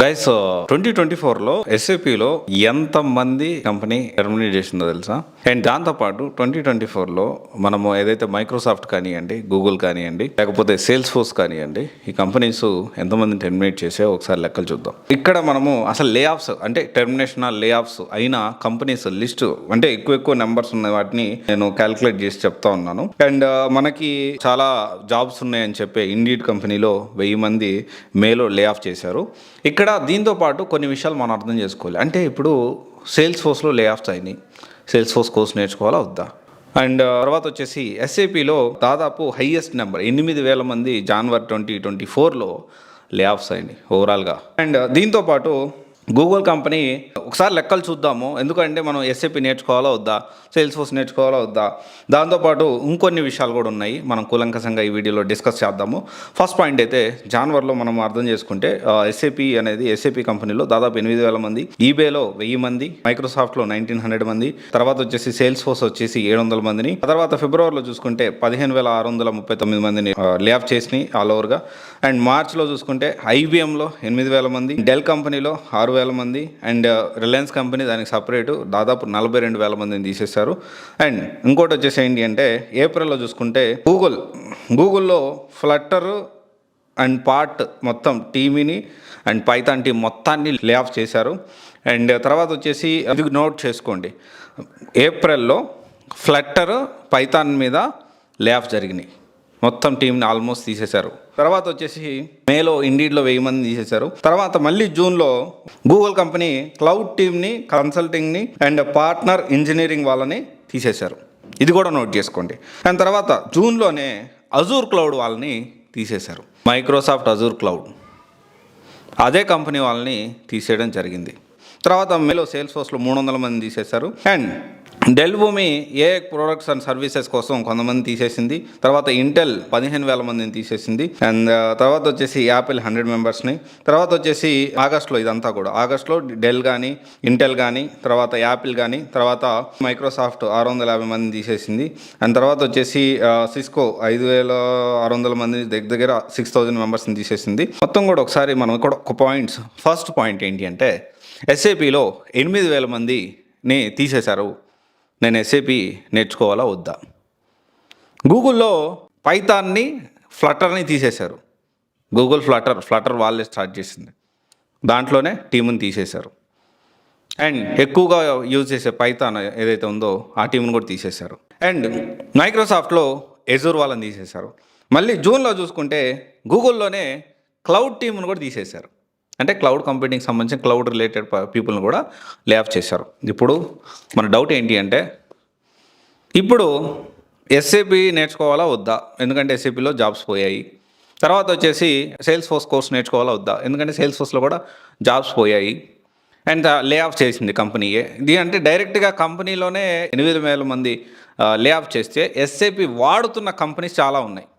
Guys 2024లో ఎస్ఏపిలో ఎంతమంది company terminate చేసిందో తెలుసా? అండ్ దాంతోపాటు 2024లో మనము ఏదైతే మైక్రోసాఫ్ట్ కానివ్వండి, గూగుల్ కానివ్వండి, లేకపోతే సేల్స్ ఫోర్స్ కానివ్వండి, ఈ కంపెనీస్ ఎంతమంది టెర్మినేట్ చేసాయో ఒకసారి లెక్కలు చూద్దాం. ఇక్కడ మనము అసలు లే ఆఫ్స్ అంటే టెర్మినేషన్ లే ఆఫ్స్ అయిన కంపెనీస్ లిస్ట్ అంటే ఎక్కువ నెంబర్స్ ఉన్న వాటిని నేను క్యాలిక్యులేట్ చేసి చెప్తా ఉన్నాను. అండ్ మనకి చాలా జాబ్స్ ఉన్నాయని చెప్పే ఇండీడ్ కంపెనీలో 1000 మంది మేలో లే ఆఫ్ చేశారు. ఇక్కడ దీంతో పాటు కొన్ని విషయాలు మనం అర్థం చేసుకోవాలి. అంటే ఇప్పుడు సేల్స్ ఫోర్స్లో లే ఆఫ్స్ అయినాయి, సేల్స్ ఫోర్స్ కోర్స్ నేర్చుకోవాలా వద్దా? అండ్ తర్వాత వచ్చేసి ఎస్ఏపిలో దాదాపు హైయెస్ట్ నెంబర్ 8,000 మంది జనవరి 2024లో లే ఆఫ్స్ అయినాయి ఓవరాల్గా. అండ్ దీంతోపాటు గూగుల్ కంపెనీ ఒకసారి లెక్కలు చూద్దాము. ఎందుకంటే మనం ఎస్ఏపి నేర్చుకోవాలా వద్దా, సేల్స్ ఫోర్స్ నేర్చుకోవాలా వద్దా, దాంతోపాటు ఇంకొన్ని విషయాలు కూడా ఉన్నాయి, మనం కూలంకషంగా ఈ వీడియోలో డిస్కస్ చేద్దాము. ఫస్ట్ పాయింట్ అయితే జనవరిలో మనం అర్థం చేసుకుంటే ఎస్ఏపి కంపెనీలో దాదాపు 8,000 మంది, ఈబేలో 1000 మంది, మైక్రోసాఫ్ట్లో 1900 మంది, తర్వాత వచ్చేసి సేల్స్ ఫోర్స్ వచ్చేసి 700 మందిని, తర్వాత ఫిబ్రవరిలో చూసుకుంటే 15,639 మందిని లే ఆఫ్ చేసినాయి ఆల్ ఓవర్గా. అండ్ మార్చ్లో చూసుకుంటే ఐబిఎంలో 8,000 మంది, డెల్ కంపెనీలో 6,000 మంది, అండ్ రిలయన్స్ కంపెనీ దానికి సపరేటు దాదాపు 42,000 మందిని తీసేశారు. అండ్ ఇంకోటి వచ్చేసి ఏంటి అంటే ఏప్రిల్లో చూసుకుంటే గూగుల్లో ఫ్లట్టర్ అండ్ పార్ట్ మొత్తం టీమీని అండ్ పైథాన్ టీం మొత్తాన్ని లే ఆఫ్ చేశారు. అండ్ తర్వాత వచ్చేసి అది నోట్ చేసుకోండి, ఏప్రిల్లో ఫ్లట్టర్ పైథాన్ మీద లే ఆఫ్ జరిగినాయి, మొత్తం టీంని ఆల్మోస్ట్ తీసేశారు. తర్వాత వచ్చేసి మేలో ఇండీడ్లో 1000 మంది తీసేశారు. తర్వాత మళ్ళీ జూన్లో గూగుల్ కంపెనీ క్లౌడ్ టీమ్ని, కన్సల్టింగ్ని అండ్ పార్ట్నర్ ఇంజనీరింగ్ వాళ్ళని తీసేశారు, ఇది కూడా నోట్ చేసుకోండి. అండ్ తర్వాత జూన్లోనే అజూర్ క్లౌడ్ వాళ్ళని తీసేశారు. మైక్రోసాఫ్ట్ అజూర్ క్లౌడ్ అదే కంపెనీ వాళ్ళని తీసేయడం జరిగింది. తర్వాత మేలో సేల్స్ ఫోర్స్లో 300 మంది తీసేశారు. అండ్ డెల్ భూమి ఏ ప్రొడక్ట్స్ అండ్ సర్వీసెస్ కోసం కొంతమంది తీసేసింది. తర్వాత ఇంటెల్ 15,000 మందిని తీసేసింది. అండ్ తర్వాత వచ్చేసి యాపిల్ 100 మెంబర్స్ని. తర్వాత వచ్చేసి ఆగస్ట్లో ఇదంతా కూడా ఆగస్ట్లో డెల్ కానీ, ఇంటెల్ కానీ, తర్వాత యాపిల్ కానీ, తర్వాత మైక్రోసాఫ్ట్ 650 మందిని తీసేసింది. అండ్ తర్వాత వచ్చేసి సిస్కో 5,600 మంది దగ్గర 6,000 మెంబర్స్ని తీసేసింది. మొత్తం కూడా ఒకసారి మనం ఇక్కడ ఒక పాయింట్స్, ఫస్ట్ పాయింట్ ఏంటి అంటే ఎస్ఏపిలో 8,000 మందిని తీసేశారు. నేను ఎస్ఏపి నేర్చుకోవాలా వద్దా? గూగుల్లో పైథాన్ని, ఫ్లటర్ని తీసేశారు. గూగుల్ ఫ్లటర్ వాళ్ళే స్టార్ట్ చేసింది, దాంట్లోనే టీముని తీసేశారు. అండ్ ఎక్కువగా యూజ్ చేసే పైథాన్ ఏదైతే ఉందో ఆ టీంని కూడా తీసేశారు. అండ్ మైక్రోసాఫ్ట్లో ఎజూర్ వాళ్ళని తీసేశారు. మళ్ళీ జూన్లో చూసుకుంటే గూగుల్లోనే క్లౌడ్ టీంను కూడా తీసేశారు. అంటే క్లౌడ్ కంప్యూటింగ్ సంబంధించిన క్లౌడ్ రిలేటెడ్ పీపుల్ని కూడా లే ఆఫ్ చేశారు. ఇప్పుడు మన డౌట్ ఏంటి అంటే ఇప్పుడు ఎస్ఏపి నేర్చుకోవాలా వద్దా? ఎందుకంటే ఎస్ఏపిలో జాబ్స్ పోయాయి. తర్వాత వచ్చేసి సేల్స్ ఫోర్స్ కోర్స్ నేర్చుకోవాలా వద్దా? ఎందుకంటే సేల్స్ ఫోర్స్లో కూడా జాబ్స్ పోయాయి. అండ్ లే ఆఫ్ చేసింది కంపెనీయే. ఇది అంటే డైరెక్ట్గా కంపెనీలోనే 8,000 మంది లే ఆఫ్ చేస్తే ఎస్ఏపి వాడుతున్న కంపెనీస్ చాలా ఉన్నాయి,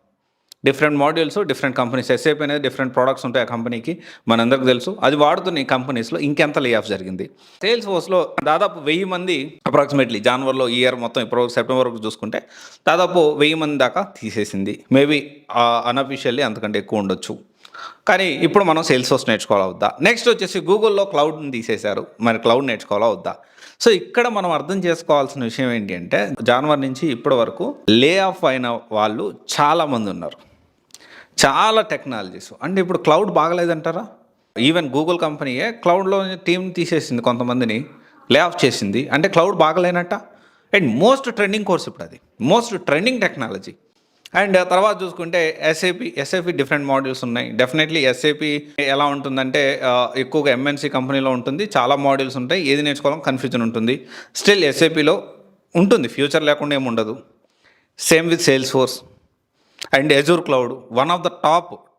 different modules, different companies. SAP అనేది డిఫరెంట్ ప్రోడక్ట్స్ ఉంటాయి ఆ కంపెనీకి, మనందరికి తెలుసు. అది వాడుతున్న ఈ కంపెనీస్లో ఇంకెంత లే ఆఫ్ జరిగింది? సేల్స్ ఫోర్స్లో దాదాపు 1000 మంది అప్రాక్సిమేట్లీ జనవరిలో ఈ ఇయర్ మొత్తం ఇప్పుడు సెప్టెంబర్ వరకు చూసుకుంటే దాదాపు 1000 మంది దాకా తీసేసింది. మేబీ అన్అఫీషియల్లీ అంతకంటే ఎక్కువ ఉండొచ్చు. కానీ ఇప్పుడు మనం సేల్స్ ఫోర్స్ నేర్చుకోవాలా వద్దా? నెక్స్ట్ వచ్చేసి గూగుల్లో క్లౌడ్ని తీసేశారు, మరి క్లౌడ్ నేర్చుకోవాలా వద్దా? సో ఇక్కడ మనం అర్థం చేసుకోవాల్సిన విషయం ఏంటి అంటే జనవరి నుంచి ఇప్పటి వరకు లే ఆఫ్ అయిన వాళ్ళు చాలామంది ఉన్నారు, చాలా టెక్నాలజీస్. అంటే ఇప్పుడు క్లౌడ్ బాగలేదంటారా? ఈవెన్ గూగుల్ కంపెనీయే క్లౌడ్లో టీం తీసేసింది, కొంతమందిని లే ఆఫ్ చేసింది. అంటే క్లౌడ్ బాగలేనట్ట. అండ్ మోస్ట్ ట్రెండింగ్ కోర్స్ ఇప్పుడు, అది మోస్ట్ ట్రెండింగ్ టెక్నాలజీ. అండ్ తర్వాత చూసుకుంటే ఎస్ఏపి డిఫరెంట్ మాడ్యూల్స్ ఉన్నాయి. డెఫినెట్లీ ఎస్ఏపి ఎలా ఉంటుందంటే ఎక్కువగా ఎంఎన్సీ కంపెనీలో ఉంటుంది, చాలా మాడ్యూల్స్ ఉంటాయి, ఏది నేర్చుకోవాలని కన్ఫ్యూజన్ ఉంటుంది. స్టిల్ ఎస్ఏపిలో ఉంటుంది, ఫ్యూచర్ లేకుండా ఏమి ఉండదు. Same with sales force and Azure cloud, one of the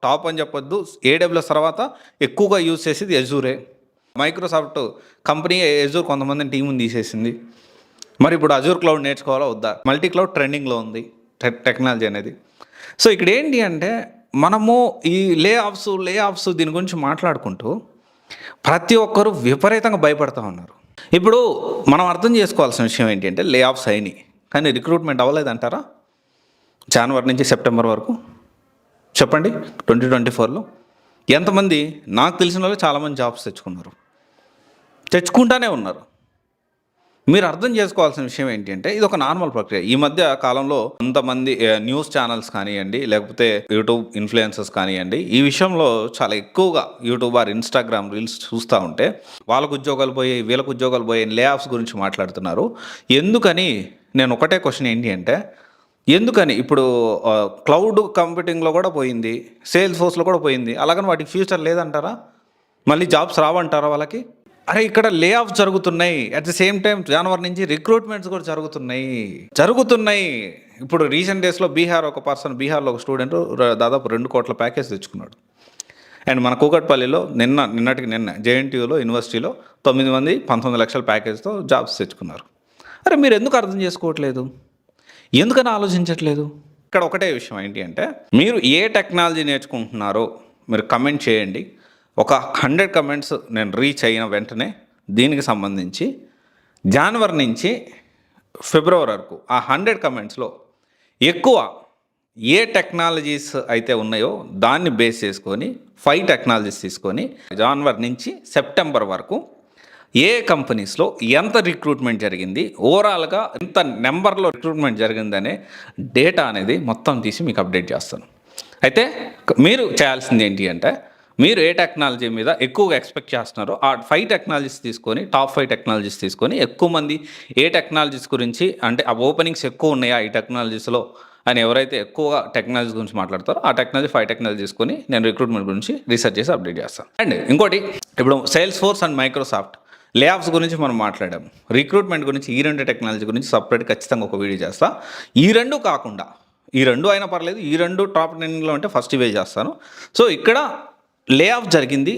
top అని చెప్పొద్దు, ఏడబ్ల్యూఎస్ తర్వాత ఎక్కువగా యూజ్ చేసేది ఎజూరే. మైక్రోసాఫ్ట్ కంపెనీ ఎజూర్ కొంతమందిని టీముని తీసేసింది. మరి ఇప్పుడు అజూర్ క్లౌడ్ నేర్చుకోవాలా వద్దా? మల్టీ క్లౌడ్ ట్రెండింగ్లో ఉంది టెక్నాలజీ అనేది. సో ఇక్కడ ఏంటి అంటే మనము ఈ లే ఆఫ్స్ దీని గురించి మాట్లాడుకుంటూ ప్రతి ఒక్కరు విపరీతంగా భయపడుతూ ఉన్నారు. ఇప్పుడు మనం అర్థం చేసుకోవాల్సిన విషయం ఏంటి అంటే లే ఆఫ్స్ అయినాయి కానీ రిక్రూట్మెంట్ అవ్వలేదంటారా? జనవరి నుంచి సెప్టెంబర్ వరకు చెప్పండి 2024లో ఎంతమంది నాకు తెలిసిన వాళ్ళు చాలామంది జాబ్స్ తెచ్చుకుంటానే ఉన్నారు. మీరు అర్థం చేసుకోవాల్సిన విషయం ఏంటి అంటే ఇది ఒక నార్మల్ ప్రక్రియ. ఈ మధ్య కాలంలో కొంతమంది న్యూస్ ఛానల్స్ కానివ్వండి, లేకపోతే యూట్యూబ్ ఇన్ఫ్లుయెన్సర్స్ కానివ్వండి, ఈ విషయంలో చాలా ఎక్కువగా యూట్యూబ్ ఆర్ ఇన్స్టాగ్రామ్ రీల్స్ చూస్తూ ఉంటే వాళ్ళకు ఉద్యోగాలు పోయాయి, వీళ్ళకు ఉద్యోగాలు పోయాయి, లే ఆఫ్స్ గురించి మాట్లాడుతున్నారు. ఎందుకని నేను ఒకటే క్వశ్చన్ ఏంటి అంటే, ఎందుకని ఇప్పుడు క్లౌడ్ కంప్యూటింగ్లో కూడా పోయింది, సేల్స్ ఫోర్స్లో కూడా పోయింది, అలాగని వాటికి ఫ్యూచర్ లేదంటారా? మళ్ళీ జాబ్స్ రావంటారా వాళ్ళకి? అరే ఇక్కడ లే ఆఫ్ జరుగుతున్నాయి, అట్ ది సేమ్ టైం జనవరి నుంచి రిక్రూట్మెంట్స్ కూడా జరుగుతున్నాయి. ఇప్పుడు రీసెంట్ డేస్లో బీహార్లో ఒక స్టూడెంట్ దాదాపు 2 కోట్ల ప్యాకేజ్ తెచ్చుకున్నాడు. అండ్ మన కూకట్పల్లిలో నిన్న జేఎన్టీయూలో యూనివర్సిటీలో 9 మంది 19 లక్షల ప్యాకేజ్తో జాబ్స్ తెచ్చుకున్నారు. అరే మీరు ఎందుకు అర్థం చేసుకోవట్లేదు? ఎందుకని ఆలోచించట్లేదు? ఇక్కడ ఒకటే విషయం ఏంటి అంటే, మీరు ఏ టెక్నాలజీ నేర్చుకుంటున్నారో మీరు కమెంట్ చేయండి. ఒక 100 కమెంట్స్ నేను రీచ్ అయిన వెంటనే దీనికి సంబంధించి జనవరి నుంచి ఫిబ్రవరి వరకు ఆ 100 కమెంట్స్లో ఎక్కువ ఏ టెక్నాలజీస్ అయితే ఉన్నాయో దాన్ని బేస్ చేసుకొని 5 టెక్నాలజీస్ తీసుకొని జనవరి నుంచి సెప్టెంబర్ వరకు ఏ కంపెనీస్లో ఎంత రిక్రూట్మెంట్ జరిగింది, ఓవరాల్గా ఎంత నెంబర్లో రిక్రూట్మెంట్ జరిగిందనే డేటా అనేది మొత్తం తీసి మీకు అప్డేట్ చేస్తాను. అయితే మీరు చేయాల్సింది ఏంటి అంటే, మీరు ఏ టెక్నాలజీ మీద ఎక్కువగా ఎక్స్పెక్ట్ చేస్తున్నారో ఆ 5 టెక్నాలజీస్ తీసుకొని, టాప్ 5 టెక్నాలజీస్ తీసుకొని, ఎక్కువ మంది ఏ టెక్నాలజీస్ గురించి అంటే ఆ ఓపెనింగ్స్ ఎక్కువ ఉన్నాయా ఈ టెక్నాలజీస్లో అని ఎవరైతే ఎక్కువగా టెక్నాలజీ గురించి మాట్లాడతారో ఆ టెక్నాలజీ 5 టెక్నాలజీ తీసుకొని నేను రిక్రూట్మెంట్ గురించి రీసెర్చ్ చేసి అప్డేట్ చేస్తాను. అండ్ ఇంకోటి, ఇప్పుడు సేల్స్ ఫోర్స్ అండ్ మైక్రోసాఫ్ట్ లే ఆఫ్స్ గురించి మనం మాట్లాడాము. రిక్రూట్మెంట్ గురించి ఈ 2 టెక్నాలజీ గురించి సపరేట్ ఖచ్చితంగా ఒక వీడియో చేస్తా. ఈ 2 కాకుండా ఈ 2 అయినా పర్లేదు, ఈ 2 టాప్ 10లో అంటే ఫస్ట్ ఇవే చేస్తాను. సో ఇక్కడ లే ఆఫ్ జరిగింది,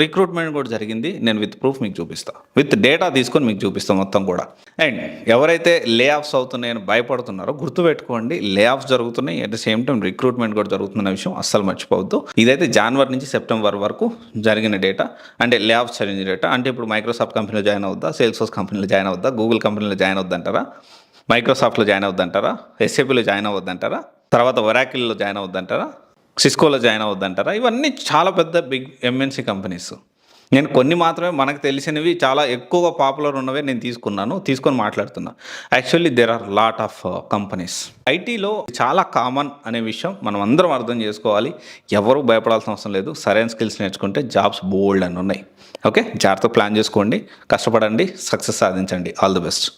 రిక్రూట్మెంట్ కూడా జరిగింది. నేను విత్ ప్రూఫ్ మీకు చూపిస్తాను, విత్ డేటా తీసుకొని మీకు చూపిస్తాను మొత్తం కూడా. అండ్ ఎవరైతే లే ఆఫ్స్ అవుతున్నాయని భయపడుతున్నారో గుర్తుపెట్టుకోండి, లే ఆఫ్స్ జరుగుతున్నాయి, at the same time recruitment కూడా జరుగుతున్న విషయం అస్సలు మర్చిపోవద్దు. ఇదైతే జనవరి నుంచి సెప్టెంబర్ వరకు జరిగిన డేటా, అంటే లే ఆఫ్స్ జరిగిన డేటా. అంటే ఇప్పుడు మైక్రోసాఫ్ట్ కంపెనీలో జాయిన్ అవుద్దా, సేల్స్ ఫోర్స్ కంపెనీలో జాయిన్ అవుద్దా, గూగుల్ కంపెనీలో జాయిన్ అవుద్దంటారా, మైక్రోసాఫ్ట్లో జాయిన్ అవుద్దంటారా, ఎస్ఏపీలో జాయిన్ అవ్వద్దంటారా, తర్వాత ఒరాకిల్లో జాయిన్ అవుద్దంటారా, సిస్కోలో జాయిన్ అవ్వద్దంటారా? ఇవన్నీ చాలా పెద్ద బిగ్ ఎంఎన్సీ కంపెనీస్. నేను కొన్ని మాత్రమే మనకు తెలిసినవి, చాలా ఎక్కువగా పాపులర్ ఉన్నవే నేను తీసుకొని మాట్లాడుతున్నా. Actually there are lot of companies. ఐటీలో చాలా కామన్ అనే విషయం మనం అందరం అర్థం చేసుకోవాలి. ఎవరు భయపడాల్సిన అవసరం లేదు. సరైన స్కిల్స్ నేర్చుకుంటే జాబ్స్ బోల్డ్ అని ఉన్నాయి. ఓకే, జాగ్రత్తగా ప్లాన్ చేసుకోండి, కష్టపడండి, సక్సెస్ సాధించండి. All the best.